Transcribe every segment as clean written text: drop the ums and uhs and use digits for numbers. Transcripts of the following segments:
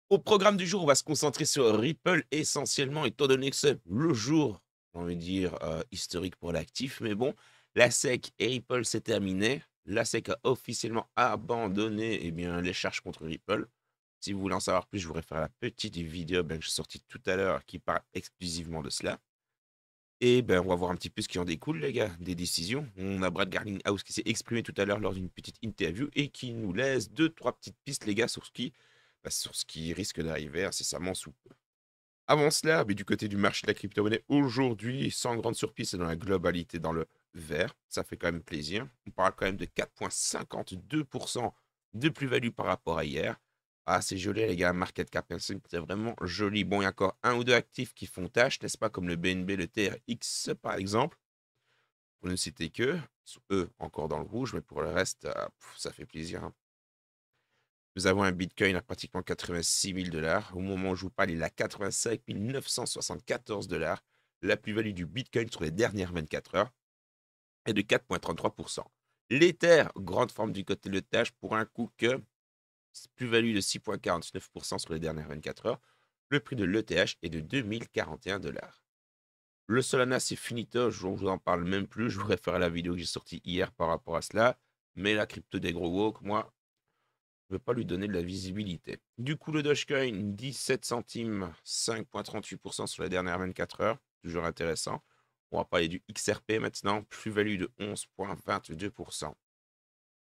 Au programme du jour, on va se concentrer sur Ripple essentiellement, étant donné que c'est le jour, j'ai envie de dire, historique pour l'actif. Mais bon, la SEC et Ripple, c'est terminé. La SEC a officiellement abandonné les charges contre Ripple. Si vous voulez en savoir plus, je vous réfère à la petite vidéo que j'ai sortie tout à l'heure qui parle exclusivement de cela. Et on va voir un petit peu ce qui en découle, les gars, des décisions. On a Brad Garlinghouse qui s'est exprimé tout à l'heure lors d'une petite interview et qui nous laisse deux, trois petites pistes, les gars, sur ce qui risque d'arriver incessamment sous peu. Avant cela, mais du côté du marché de la crypto-monnaie, aujourd'hui, sans grande surprise, c'est dans la globalité dans le vert. Ça fait quand même plaisir. On parle quand même de 4,52% de plus-value par rapport à hier. Ah, c'est joli, les gars. Market cap, hein, c'est vraiment joli. Bon, il y a encore un ou deux actifs qui font tâche, n'est-ce pas, comme le BNB, le TRX, par exemple, pour ne citer que. Eux, encore dans le rouge, mais pour le reste, ça fait plaisir, hein. Nous avons un Bitcoin à pratiquement 86 000 dollars. Au moment où je vous parle, il est à 85 974 dollars. La plus-value du Bitcoin sur les dernières 24 heures est de 4,33%. L'Ether, grande forme du côté de tâche pour un coup que plus-value de 6,49% sur les dernières 24 heures. Le prix de l'ETH est de 2041 dollars. Le Solana, c'est finito, je vous en parle même plus. Je vous réfère à la vidéo que j'ai sortie hier par rapport à cela. Mais la crypto des gros woke, moi, ne veut pas lui donner de la visibilité. Du coup, le Dogecoin, 17 centimes, 5,38% sur les dernières 24 heures. Toujours intéressant. On va parler du XRP maintenant. Plus-value de 11,22%.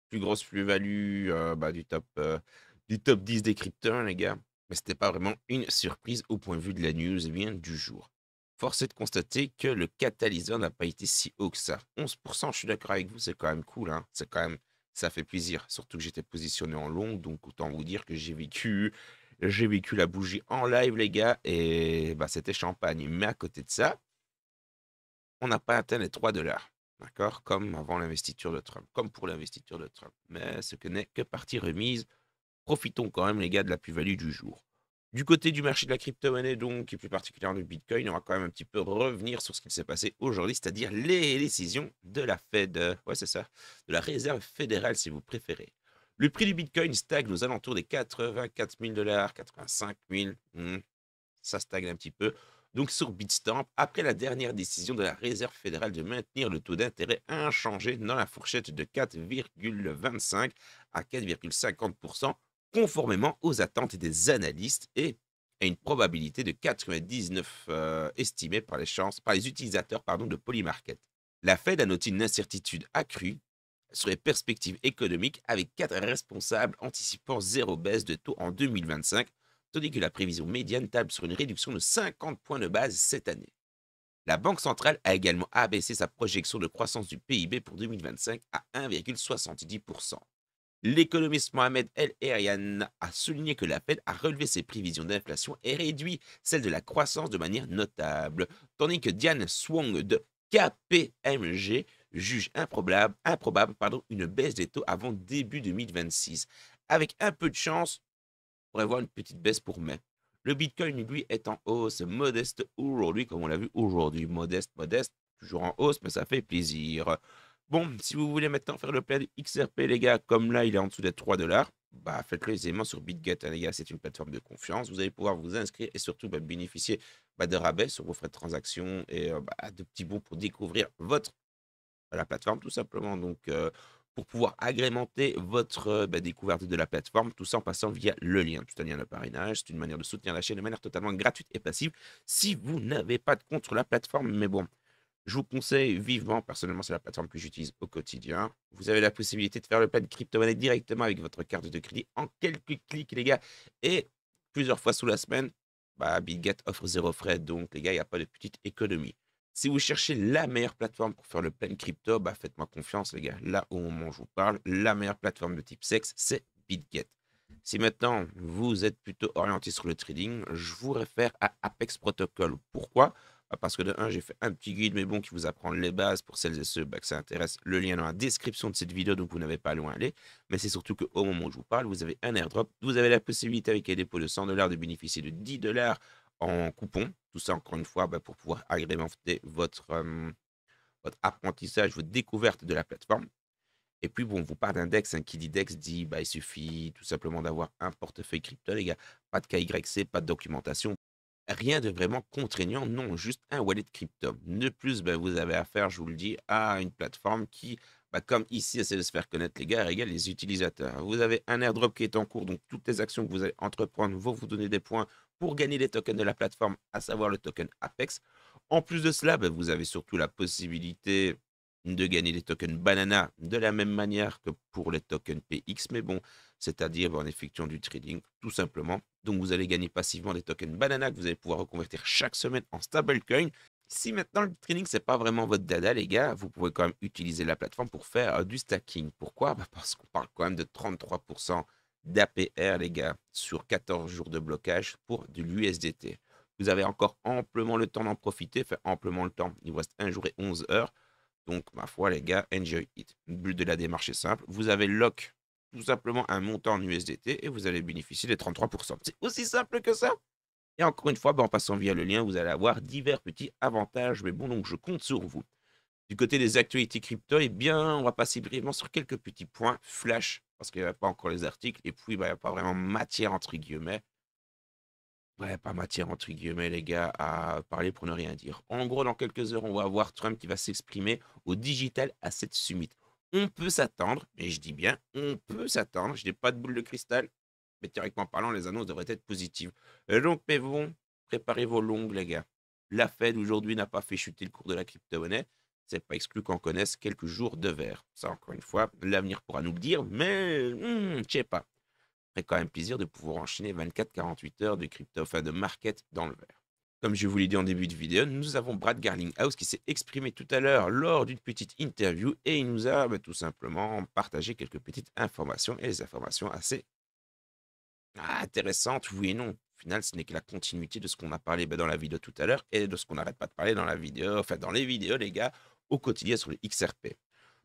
Plus grosse plus-value du top 10 des cryptos, les gars. Mais ce n'était pas vraiment une surprise au point de vue de la news du jour. Force est de constater que le catalyseur n'a pas été si haut que ça. 11%, je suis d'accord avec vous, c'est quand même cool, hein. C'est quand même, ça fait plaisir. Surtout que j'étais positionné en long, donc autant vous dire que j'ai vécu la bougie en live, les gars, et c'était champagne. Mais à côté de ça, on n'a pas atteint les 3 dollars. D'accord? Comme avant l'investiture de Trump, comme pour l'investiture de Trump. Mais ce que n'est que partie remise. Profitons quand même, les gars, de la plus-value du jour. Du côté du marché de la crypto-monnaie, donc, et plus particulièrement du Bitcoin, on va quand même un petit peu revenir sur ce qui s'est passé aujourd'hui, c'est-à-dire les décisions de la Fed. Ouais, c'est ça. De la Réserve fédérale, si vous préférez. Le prix du Bitcoin stagne aux alentours des 84 000 dollars, 85 000. Ça stagne un petit peu. Donc sur Bitstamp, après la dernière décision de la Réserve fédérale de maintenir le taux d'intérêt inchangé dans la fourchette de 4,25 à 4,50%, conformément aux attentes des analystes et à une probabilité de 99 estimée par les utilisateurs de Polymarket. La Fed a noté une incertitude accrue sur les perspectives économiques avec quatre responsables anticipant zéro baisse de taux en 2025, tandis que la prévision médiane table sur une réduction de 50 points de base cette année. La Banque centrale a également abaissé sa projection de croissance du PIB pour 2025 à 1,70%. L'économiste Mohamed El Erian a souligné que la Fed a relevé ses prévisions d'inflation et réduit celles de la croissance de manière notable, tandis que Diane Swong de KPMG juge improbable une baisse des taux avant début 2026. Avec un peu de chance, on pourrait voir une petite baisse pour mai. Le Bitcoin, lui, est en hausse modeste aujourd'hui, comme on l'a vu aujourd'hui. Modeste, toujours en hausse, mais ça fait plaisir. Bon, si vous voulez maintenant faire le plein de XRP, les gars, comme là, il est en dessous des 3 dollars, faites-le aisément sur BitGet, hein, les gars, c'est une plateforme de confiance. Vous allez pouvoir vous inscrire et surtout bénéficier de rabais sur vos frais de transaction et de petits bons pour découvrir la plateforme, tout simplement. Donc, pour pouvoir agrémenter votre découverte de la plateforme, tout ça en passant via le lien. C'est un lien de parrainage, c'est une manière de soutenir la chaîne de manière totalement gratuite et passive si vous n'avez pas de compte sur la plateforme. Mais bon, je vous conseille vivement, personnellement, c'est la plateforme que j'utilise au quotidien. Vous avez la possibilité de faire le plein de crypto-monnaie directement avec votre carte de crédit en quelques clics, les gars. Et plusieurs fois sous la semaine, BitGet offre zéro frais. Donc, les gars, il n'y a pas de petite économie. Si vous cherchez la meilleure plateforme pour faire le plein crypto, faites-moi confiance, les gars. Là, au moment où je vous parle, la meilleure plateforme de type sexe, c'est BitGet. Si maintenant, vous êtes plutôt orienté sur le trading, je vous réfère à Apex Protocol. Pourquoi? Parce que de un, j'ai fait un petit guide, mais bon, qui vous apprend les bases pour celles et ceux que ça intéresse. Le lien dans la description de cette vidéo, donc vous n'avez pas loin à aller. Mais c'est surtout qu'au moment où je vous parle, vous avez un airdrop. Vous avez la possibilité, avec un dépôt de 100 dollars, de bénéficier de 10 dollars en coupon. Tout ça, encore une fois, pour pouvoir agrémenter votre apprentissage, votre découverte de la plateforme. Et puis bon, on vous parle d'un DEX, hein, qui dit DEX dit, bah, il suffit tout simplement d'avoir un portefeuille crypto, les gars. Pas de KYC, pas de documentation, rien de vraiment contraignant, non, juste un wallet crypto. De plus, bah, vous avez affaire, je vous le dis, à une plateforme qui, bah, comme ici, essaie de se faire connaître, les gars, régale les utilisateurs. Vous avez un airdrop qui est en cours, donc toutes les actions que vous allez entreprendre vont vous donner des points pour gagner les tokens de la plateforme, à savoir le token Apex. En plus de cela, bah, vous avez surtout la possibilité de gagner des tokens Banana de la même manière que pour les tokens PX, mais bon, c'est-à-dire en effectuant du trading, tout simplement. Donc, vous allez gagner passivement des tokens Banana que vous allez pouvoir reconvertir chaque semaine en stablecoin. Si maintenant le trading, c'est pas vraiment votre dada, les gars, vous pouvez quand même utiliser la plateforme pour faire du stacking. Pourquoi? Bah, parce qu'on parle quand même de 33% d'APR, les gars, sur 14 jours de blocage pour de l'USDT. Vous avez encore amplement le temps d'en profiter, fait amplement le temps. Il vous reste 1 jour et 11 heures. Donc, ma foi, les gars, enjoy it. Le but de la démarche est simple. Vous avez lock tout simplement un montant en USDT et vous allez bénéficier des 33%. C'est aussi simple que ça. Et encore une fois, bah, en passant via le lien, vous allez avoir divers petits avantages. Mais bon, donc je compte sur vous. Du côté des actualités crypto, eh bien, on va passer brièvement sur quelques petits points flash, parce qu'il n'y a pas encore les articles, et puis bah, il n'y a pas vraiment matière, entre guillemets. Ouais, pas matière, entre guillemets, les gars, à parler pour ne rien dire. En gros, dans quelques heures, on va avoir Trump qui va s'exprimer au Digital Asset Summit. On peut s'attendre, et je dis bien, on peut s'attendre, je n'ai pas de boule de cristal, mais théoriquement parlant, les annonces devraient être positives. Donc, mais bon, préparez vos longues, les gars. La Fed, aujourd'hui, n'a pas fait chuter le cours de la crypto-monnaie. C'est pas exclu qu'on connaisse quelques jours de vert. Ça, encore une fois, l'avenir pourra nous le dire, mais je sais pas ferait quand même plaisir de pouvoir enchaîner 24-48 heures de crypto, enfin de market dans le vert. Comme je vous l'ai dit en début de vidéo, nous avons Brad Garlinghouse qui s'est exprimé tout à l'heure lors d'une petite interview et il nous a tout simplement partagé quelques petites informations et des informations assez intéressantes, oui et non. Au final, ce n'est que la continuité de ce qu'on a parlé dans la vidéo tout à l'heure et de ce qu'on n'arrête pas de parler dans la vidéo, enfin dans les vidéos, les gars, au quotidien sur le XRP.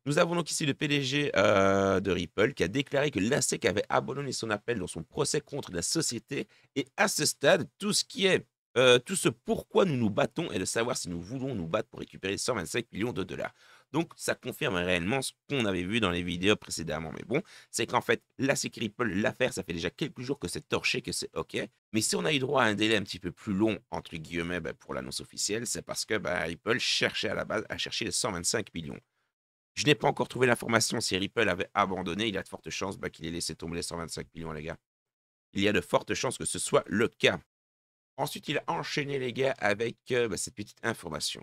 Nous avons donc ici le PDG de Ripple qui a déclaré que la SEC avait abandonné son appel dans son procès contre la société. Et à ce stade, tout ce pourquoi nous nous battons est de savoir si nous voulons nous battre pour récupérer 125 millions de dollars. Donc, ça confirme réellement ce qu'on avait vu dans les vidéos précédemment. Mais bon, c'est qu'en fait, la SEC Ripple, l'affaire, ça fait déjà quelques jours que c'est torché, que c'est OK. Mais si on a eu droit à un délai un petit peu plus long, entre guillemets, pour l'annonce officielle, c'est parce que Ripple cherchait à la base à chercher les 125 millions. Je n'ai pas encore trouvé l'information si Ripple avait abandonné. Il y a de fortes chances qu'il ait laissé tomber les 125 millions, les gars. Il y a de fortes chances que ce soit le cas. Ensuite, il a enchaîné, les gars, avec cette petite information.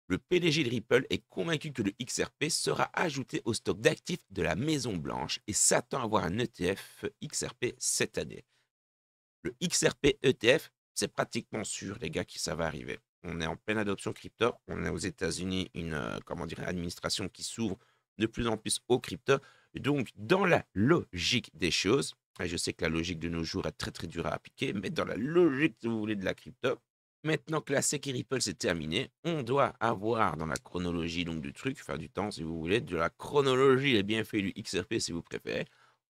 Le PDG de Ripple est convaincu que le XRP sera ajouté au stock d'actifs de la Maison Blanche et s'attend à avoir un ETF XRP cette année. Le XRP ETF, c'est pratiquement sûr, les gars, que ça va arriver. On est en pleine adoption crypto. On est aux États-Unis, une administration qui s'ouvre de plus en plus aux crypto. Donc, dans la logique des choses, et je sais que la logique de nos jours est très très dure à appliquer, mais dans la logique, si vous voulez, de la crypto, maintenant que la SEC et Ripple c'est terminé, on doit avoir dans la chronologie donc du truc, enfin du temps si vous voulez, de la chronologie les bienfaits du XRP si vous préférez,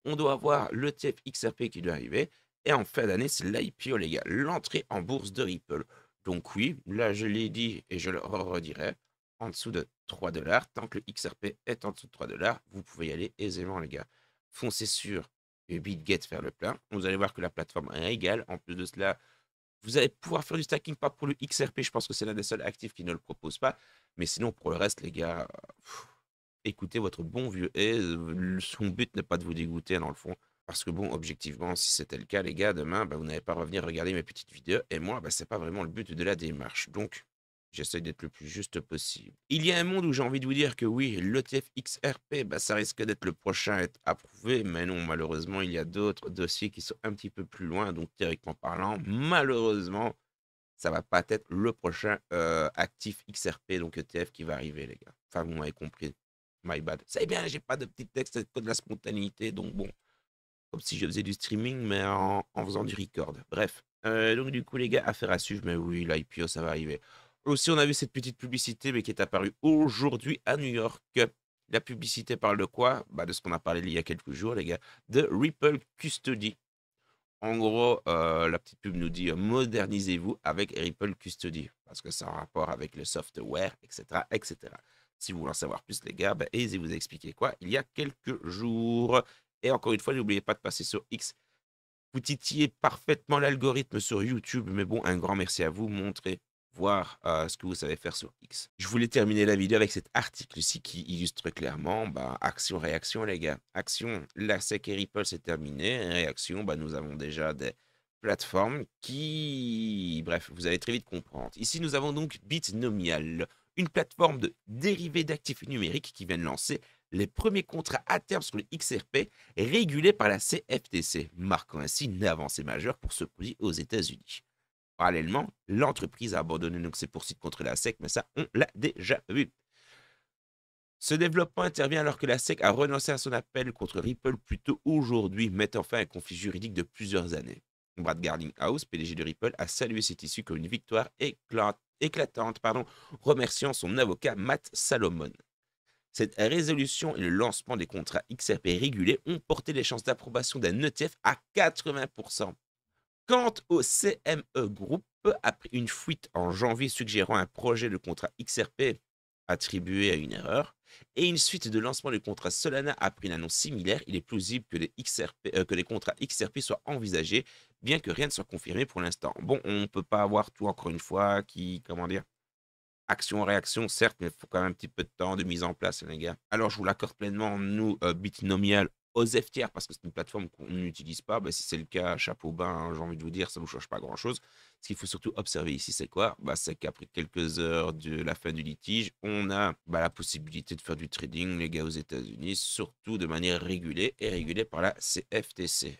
on doit avoir l'ETF XRP qui doit arriver. Et en fin d'année, c'est l'IPO, les gars, l'entrée en bourse de Ripple. Donc oui, là je l'ai dit et je le redirai, en dessous de 3 dollars, tant que le XRP est en dessous de 3 dollars, vous pouvez y aller aisément, les gars. Foncez sur BitGet faire le plein. Vous allez voir que la plateforme régale. En plus de cela, vous allez pouvoir faire du stacking, pas pour le XRP, je pense que c'est l'un des seuls actifs qui ne le propose pas. Mais sinon, pour le reste, les gars, écoutez votre bon vieux et son but n'est pas de vous dégoûter, dans le fond. Parce que bon, objectivement, si c'était le cas, les gars, demain, vous n'allez pas revenir regarder mes petites vidéos. Et moi, c'est pas vraiment le but de la démarche. Donc, j'essaie d'être le plus juste possible. Il y a un monde où j'ai envie de vous dire que oui, l'ETF XRP, ça risque d'être le prochain à être approuvé. Mais non, malheureusement, il y a d'autres dossiers qui sont un petit peu plus loin. Donc, théoriquement parlant, malheureusement, ça va pas être le prochain actif XRP, donc ETF, qui va arriver, les gars. Enfin, vous m'avez compris. My bad. C'est bien, j'ai pas de petit texte, c'est que de la spontanéité. Donc, bon, comme si je faisais du streaming, mais en faisant du record. Bref. Donc, du coup, les gars, affaire à suivre. Mais oui, l'IPO, ça va arriver. Aussi, on a vu cette petite publicité, mais qui est apparue aujourd'hui à New York. La publicité parle de quoi? De ce qu'on a parlé il y a quelques jours, les gars. De Ripple Custody. En gros, la petite pub nous dit modernisez-vous avec Ripple Custody parce que c'est en rapport avec le software, etc., etc. Si vous voulez en savoir plus, les gars, bah, Aisy vous a expliqué quoi il y a quelques jours. Et encore une fois, n'oubliez pas de passer sur X. Vous titillez parfaitement l'algorithme sur YouTube, mais bon, un grand merci à vous. Montrez, voir ce que vous savez faire sur X. Je voulais terminer la vidéo avec cet article-ci qui illustre clairement, bah, action-réaction, les gars. Action, la SEC et Ripple, c'est terminé. Réaction, bah, nous avons déjà des plateformes qui... Bref, vous allez très vite comprendre. Ici, nous avons donc Bitnomial, une plateforme de dérivés d'actifs numériques qui vient de lancer les premiers contrats à terme sur le XRP régulés par la CFTC, marquant ainsi une avancée majeure pour ce produit aux États-Unis. Parallèlement, l'entreprise a abandonné donc ses poursuites contre la SEC, mais ça, on l'a déjà vu. Ce développement intervient alors que la SEC a renoncé à son appel contre Ripple plus tôt aujourd'hui, mettant fin à un conflit juridique de plusieurs années. Brad Garlinghouse, PDG de Ripple, a salué cette issue comme une victoire éclatante, remerciant son avocat Matt Salomon. Cette résolution et le lancement des contrats XRP régulés ont porté les chances d'approbation d'un ETF à 80%. Quant au CME Group, après une fuite en janvier suggérant un projet de contrat XRP attribué à une erreur, et une suite de lancement de contrat Solana après une annonce similaire, il est plausible que les contrats XRP soient envisagés, bien que rien ne soit confirmé pour l'instant. Bon, on ne peut pas avoir tout encore une fois qui, comment dire, action-réaction, certes, mais il faut quand même un petit peu de temps de mise en place, les gars. Alors, je vous l'accorde pleinement, nous, Bitnomial, aux FTR, parce que c'est une plateforme qu'on n'utilise pas. Bah, si c'est le cas, chapeau bas, hein, j'ai envie de vous dire, ça ne vous change pas grand-chose. Ce qu'il faut surtout observer ici, c'est quoi? Bah, c'est qu'après quelques heures de la fin du litige, on a bah, la possibilité de faire du trading, les gars, aux États-Unis, surtout de manière régulée et régulée par la CFTC.